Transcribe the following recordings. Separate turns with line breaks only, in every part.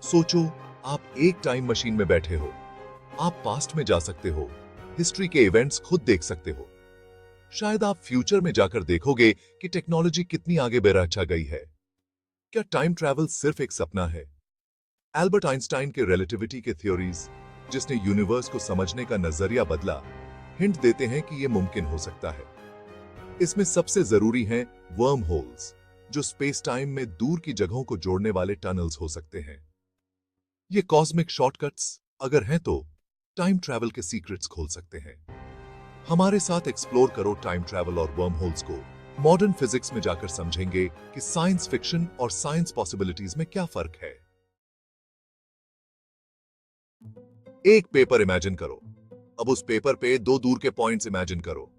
सोचो, आप एक टाइम मशीन में बैठे हो। आप पास्ट में जा सकते हो, हिस्ट्री के इवेंट्स खुद देख सकते हो। शायद आप फ्यूचर में जाकर देखोगे कि टेक्नोलॉजी कितनी आगे बढ़ गई है। क्या टाइम ट्रैवल सिर्फ एक सपना है? एल्बर्ट आइंस्टाइन के रिलेटिविटी के थ्योरीज, जिसने यूनिवर्स को समझने का नजरिया बदला, हिंट देते हैं कि यह मुमकिन हो सकता है। इसमें सबसे जरूरी हैं वर्म होल्स, जो स्पेस टाइम में दूर की जगहों को जोड़ने वाले टनल्स हो सकते हैं। ये कॉस्मिक शॉर्टकट्स अगर हैं तो टाइम ट्रैवल के सीक्रेट्स खोल सकते हैं। हमारे साथ एक्सप्लोर करो टाइम ट्रैवल और वर्म होल्स को। मॉडर्न फिजिक्स में जाकर समझेंगे कि साइंस फिक्शन और साइंस पॉसिबिलिटीज में क्या फर्क है। एक पेपर इमेजिन करो। अब उस पेपर पे दो दूर के पॉइंट्स इमेजिन करो।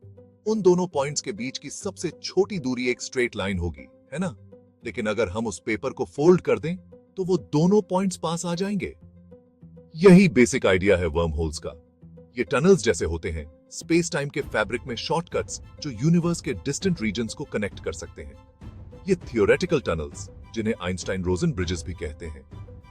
उन दोनों पॉइंट्स के बीच की सबसे छोटी दूरी एक स्ट्रेट लाइन होगी, है ना? लेकिन अगर हम उस पेपर को फोल्ड कर दें तो वो दोनों पॉइंट्स पास आ जाएंगे। यही बेसिक आइडिया है वर्म होल्स का। ये टनल्स जैसे होते हैं, स्पेस टाइम के फैब्रिक में शॉर्टकट्स जो यूनिवर्स के डिस्टेंट रीजन्स को कनेक्ट कर सकते हैं। ये थियोरेटिकल टनल्स, जिन्हें आइंस्टाइन रोजन ब्रिजेस भी कहते हैं,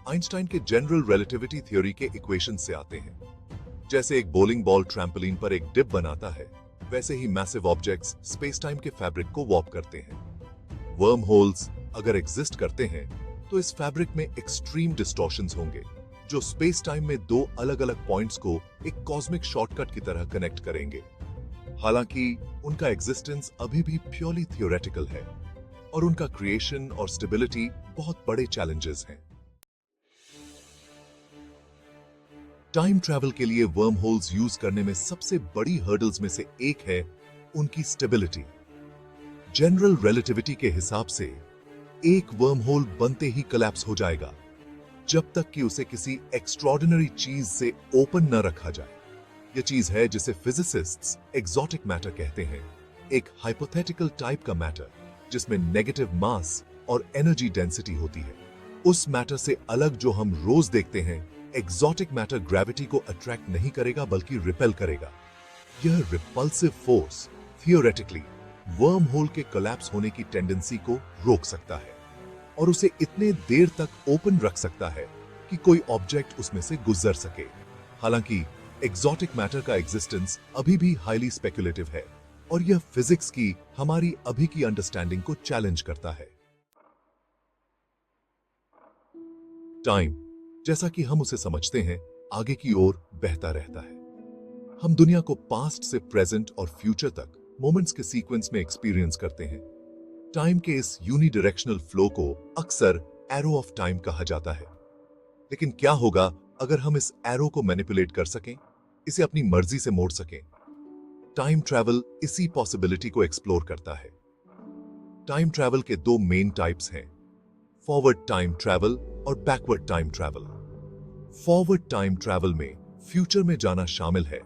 आइंस्टाइन के जनरल रिलेटिविटी थ्योरी के इक्वेशन से आते हैं। जैसे एक बॉलिंग बॉल ट्रैम्पोलिन पर एक डिप बनाता है, वैसे ही मैसिव ऑब्जेक्ट्स स्पेस टाइम के फैब्रिक को वॉर्प करते हैं। वर्म होल्स अगर एग्जिस्ट करते हैं तो इस फैब्रिक में एक्सट्रीम डिस्टॉर्शंस होंगे, जो स्पेस टाइम में दो अलग अलग पॉइंट्स को एक कॉस्मिक शॉर्टकट की तरह कनेक्ट करेंगे। हालांकि उनका एग्जिस्टेंस अभी भी प्योरली थियोरेटिकल है और उनका क्रिएशन और स्टेबिलिटी बहुत बड़े चैलेंजेस हैं। टाइम ट्रैवल के लिए वर्म होल्स यूज करने में सबसे बड़ी हर्डल्स में से एक है उनकी स्टेबिलिटी। जनरल रिलेटिविटी के हिसाब से एक वर्म होल बनते ही कोलैप्स हो जाएगा, जब तक कि उसे किसी एक्स्ट्रॉर्डिनरी चीज से ओपन न रखा जाए। यह चीज है जिसे फिजिसिस्ट्स एक्सोटिक मैटर कहते हैं, एक हाइपोथेटिकल टाइप का मैटर जिसमें नेगेटिव मास और एनर्जी डेंसिटी होती है। उस मैटर से अलग जो हम रोज देखते हैं, एक्सोटिक मैटर ग्रेविटी को अट्रैक्ट नहीं करेगा बल्कि रिपेल करेगा। यह repulsive force theoretically worm hole के कोलैप्स होने की टेंडेंसी को रोक सकता है और उसे इतने देर तक ओपन रख सकता है कि कोई ऑब्जेक्ट उसमें से गुजर सके। हालांकि एक्सोटिक मैटर का एग्जिस्टेंस अभी भी हाईली स्पेकुलेटिव है और यह फिजिक्स की हमारी अभी की अंडरस्टैंडिंग को चैलेंज करता है। टाइम, जैसा कि हम उसे समझते हैं, आगे की ओर बहता रहता है। हम दुनिया को पास्ट से प्रेजेंट और फ्यूचर तक मोमेंट्स के सीक्वेंस में एक्सपीरियंस करते हैं। टाइम के इस यूनिडायरेक्शनल फ्लो को अक्सर एरो ऑफ टाइम कहा जाता है। लेकिन क्या होगा अगर हम इस एरो को मैनिपुलेट कर सकें, इसे अपनी मर्जी से मोड़ सकें? टाइम ट्रैवल इसी पॉसिबिलिटी को एक्सप्लोर करता है। टाइम ट्रैवल के दो मेन टाइप्स हैं, फॉरवर्ड टाइम ट्रैवल और backward time travel. Forward time travel में फ्यूचर में जाना शामिल है।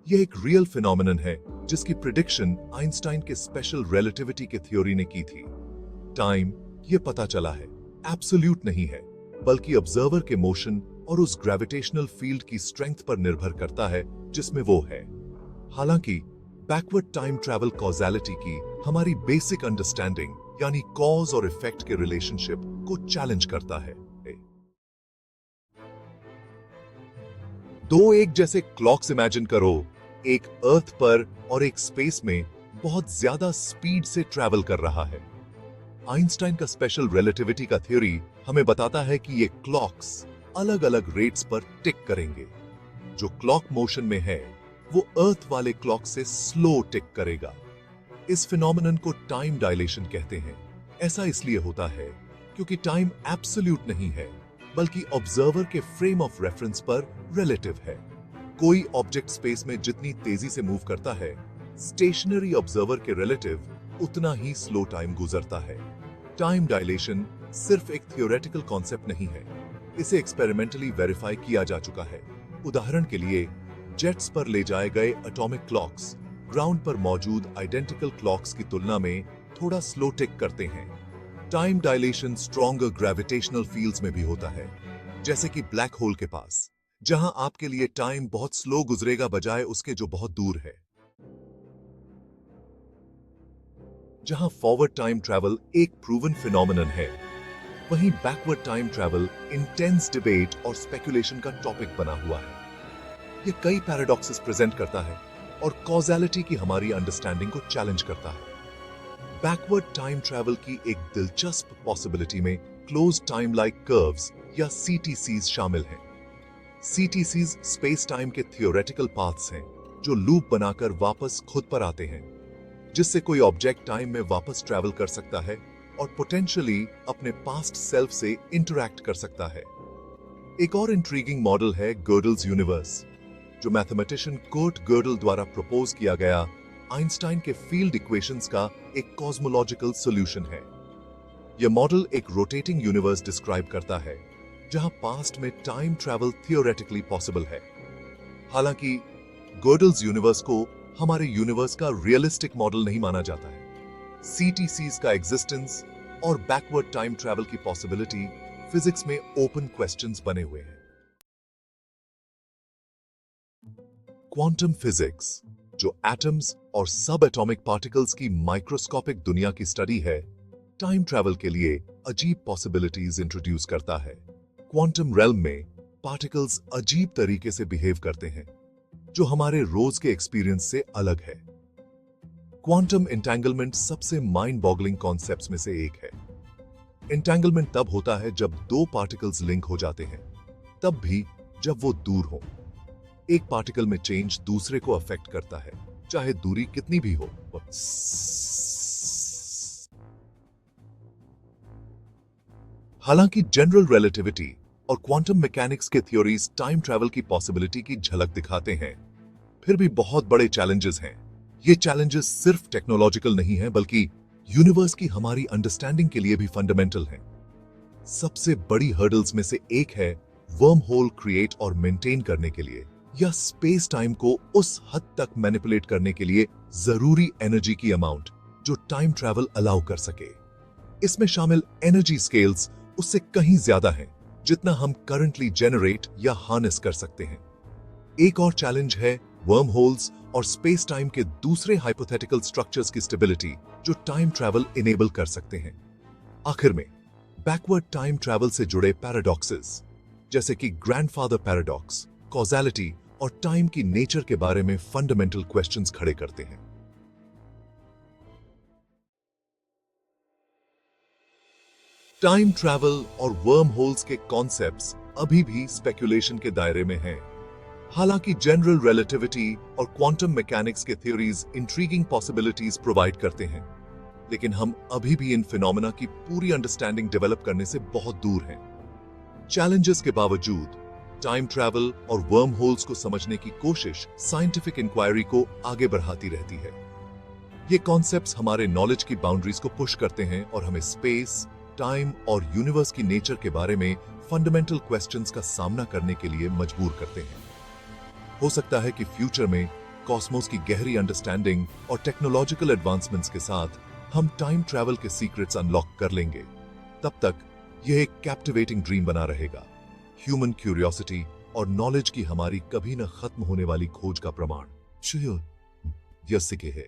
यह एक रियल फिनोमिनन है जिसकी प्रिडिक्शन आइंस्टाइन के स्पेशल रिलेटिविटी के थ्योरी ने की थी। टाइम, यह पता चला है, एब्सोल्यूट नहीं है, बल्कि ऑब्जर्वर के मोशन और उस ग्रेविटेशनल फील्ड की स्ट्रेंथ पर निर्भर करता है जिसमें वो है। हालांकि बैकवर्ड टाइम ट्रैवल कॉजेलिटी की हमारी बेसिक अंडरस्टैंडिंग यानी कॉज और इफेक्ट के रिलेशनशिप को चैलेंज करता है। दो एक जैसे क्लॉक्स इमेजिन करो, एक अर्थ पर और एक स्पेस में बहुत ज्यादा स्पीड से ट्रैवल कर रहा है। आइंस्टाइन का स्पेशल रिलेटिविटी का थ्योरी हमें बताता है कि ये क्लॉक्स अलग अलग रेट्स पर टिक करेंगे। जो क्लॉक मोशन में है वो अर्थ वाले क्लॉक से स्लो टिक करेगा। इस फिनोमिनन को टाइम डायलेशन कहते हैं। ऐसा इसलिए होता है क्योंकि टाइम एब्सोल्यूट नहीं है, बल्कि ऑब्जर्वर के फ्रेम ऑफ रेफरेंस पर रिलेटिव है। कोई ऑब्जेक्ट स्पेस में जितनी तेजी से मूव करता है, स्टेशनरी ऑब्जर्वर के रिलेटिव उतना ही स्लो टाइम गुजरता है। टाइम डायलेशन सिर्फ एक थियोरेटिकल कॉन्सेप्ट नहीं है, इसे एक्सपेरिमेंटली वेरीफाई किया जा चुका है। उदाहरण के लिए, जेट्स पर ले जाए गए एटॉमिक क्लॉक्स ग्राउंड पर मौजूद आइडेंटिकल क्लॉक्स की तुलना में थोड़ा स्लो टिक करते हैं। Time dilation stronger gravitational fields में भी होता है, जैसे कि ब्लैक होल के पास, जहां आपके लिए टाइम बहुत स्लो गुजरेगा बजाय उसके जो बहुत दूर है। जहां फॉरवर्ड टाइम ट्रैवल एक प्रूवन फिनोमिनन है, वहीं backward time travel intense debate और स्पेकुलेशन का टॉपिक बना हुआ है। ये कई पैराडॉक्सेस प्रेजेंट करता है और कॉज़ैलिटी की हमारी अंडरस्टैंडिंग को चैलेंज करता है। बैकवर्ड टाइम ट्रैवल की एक दिलचस्प पॉसिबिलिटी में क्लोज टाइम लाइक कर्व्स या सीटीसीज शामिल हैं। सीटीसीज स्पेस टाइम के थियोरेटिकल पाथ्स हैं जो लूप बनाकर वापस खुद पर आते हैं, जिससे कोई ऑब्जेक्ट टाइम में वापस ट्रैवल कर सकता है और पोटेंशियली अपने पास्ट सेल्फ से इंटरैक्ट कर सकता है। एक और इंट्रीगिंग मॉडल है गर्डल्स यूनिवर्स, जो मैथमेटिशियन कर्ट गर्डल द्वारा प्रपोज किया गया आइंस्टाइन के फील्ड इक्वेशंस का एक कॉस्मोलॉजिकल सॉल्यूशन है। यह मॉडल एक रोटेटिंग यूनिवर्स डिस्क्राइब करता है जहां पास्ट में टाइम ट्रैवल थियोरेटिकली पॉसिबल है। हालांकि गर्डल्स यूनिवर्स को हमारे यूनिवर्स का रियलिस्टिक मॉडल नहीं माना जाता है। सीटीसीज का एग्जिस्टेंस और बैकवर्ड टाइम ट्रैवल की पॉसिबिलिटी फिजिक्स में ओपन क्वेश्चंस बने हुए हैं। क्वांटम फिजिक्स, जो एटम्स और सब एटॉमिक पार्टिकल्स की माइक्रोस्कोपिक दुनिया की स्टडी है, टाइम ट्रैवल के लिए अजीब पॉसिबिलिटीज इंट्रोड्यूस करता है। क्वांटम रेल्म में पार्टिकल्स अजीब तरीके से बिहेव करते हैं जो हमारे रोज के एक्सपीरियंस से अलग है। क्वांटम एंटेंगलमेंट सबसे माइंड बॉगलिंग कॉन्सेप्ट्स में से एक है। एंटेंगलमेंट तब होता है जब दो पार्टिकल्स लिंक हो जाते हैं, तब भी जब वो दूर हो। एक पार्टिकल में चेंज दूसरे को अफेक्ट करता है, चाहे दूरी कितनी भी हो। हालांकि जनरल रिलेटिविटी और क्वांटम मैकेनिक्स के थ्योरीज टाइम ट्रैवल की पॉसिबिलिटी की झलक दिखाते हैं, फिर भी बहुत बड़े चैलेंजेस हैं। ये चैलेंजेस सिर्फ टेक्नोलॉजिकल नहीं हैं, बल्कि यूनिवर्स की हमारी अंडरस्टैंडिंग के लिए भी फंडामेंटल हैं। सबसे बड़ी हर्डल्स में से एक है वर्म होल क्रिएट और मेंटेन करने के लिए या स्पेस टाइम को उस हद तक मैनिपुलेट करने के लिए जरूरी एनर्जी की अमाउंट जो टाइम ट्रैवल अलाउ कर सके। इसमें शामिल एनर्जी स्केल्स उससे कहीं ज्यादा हैं जितना हम करंटली जनरेट या हार्नेस कर सकते हैं। एक और चैलेंज है वर्म होल्स और स्पेस टाइम के दूसरे हाइपोथेटिकल स्ट्रक्चर्स की स्टेबिलिटी जो टाइम ट्रैवल इनेबल कर सकते हैं। आखिर में बैकवर्ड टाइम ट्रैवल से जुड़े पैराडॉक्सेस जैसे कि ग्रैंडफादर पैराडॉक्स, कॉज़ैलिटी और टाइम की नेचर के बारे में फंडामेंटल क्वेश्चंस खड़े करते हैं। टाइम ट्रैवल और वर्म होल्स के कॉन्सेप्ट्स अभी भी स्पेकुलेशन के दायरे में हैं। हालांकि जनरल रिलेटिविटी और क्वांटम मैकेनिक्स के थ्योरीज इंट्रीगिंग पॉसिबिलिटीज प्रोवाइड करते हैं, लेकिन हम अभी भी इन फिनोमेना की पूरी अंडरस्टैंडिंग डेवलप करने से बहुत दूर हैं। चैलेंजेस के बावजूद टाइम ट्रैवल और वर्म होल्स को समझने की कोशिश साइंटिफिक इंक्वायरी को आगे बढ़ाती रहती है। ये कॉन्सेप्ट्स हमारे नॉलेज की बाउंड्रीज को पुश करते हैं और हमें स्पेस, टाइम और यूनिवर्स की नेचर के बारे में फंडामेंटल क्वेश्चंस का सामना करने के लिए मजबूर करते हैं। हो सकता है कि फ्यूचर में कॉस्मोस की गहरी अंडरस्टैंडिंग और टेक्नोलॉजिकल एडवांसमेंट्स के साथ हम टाइम ट्रैवल के सीक्रेट्स अनलॉक कर लेंगे। तब तक यह एक कैप्टिवेटिंग ड्रीम बना रहेगा, ह्यूमन क्यूरियोसिटी और नॉलेज की हमारी कभी न खत्म होने वाली खोज का प्रमाण। यस्य के है।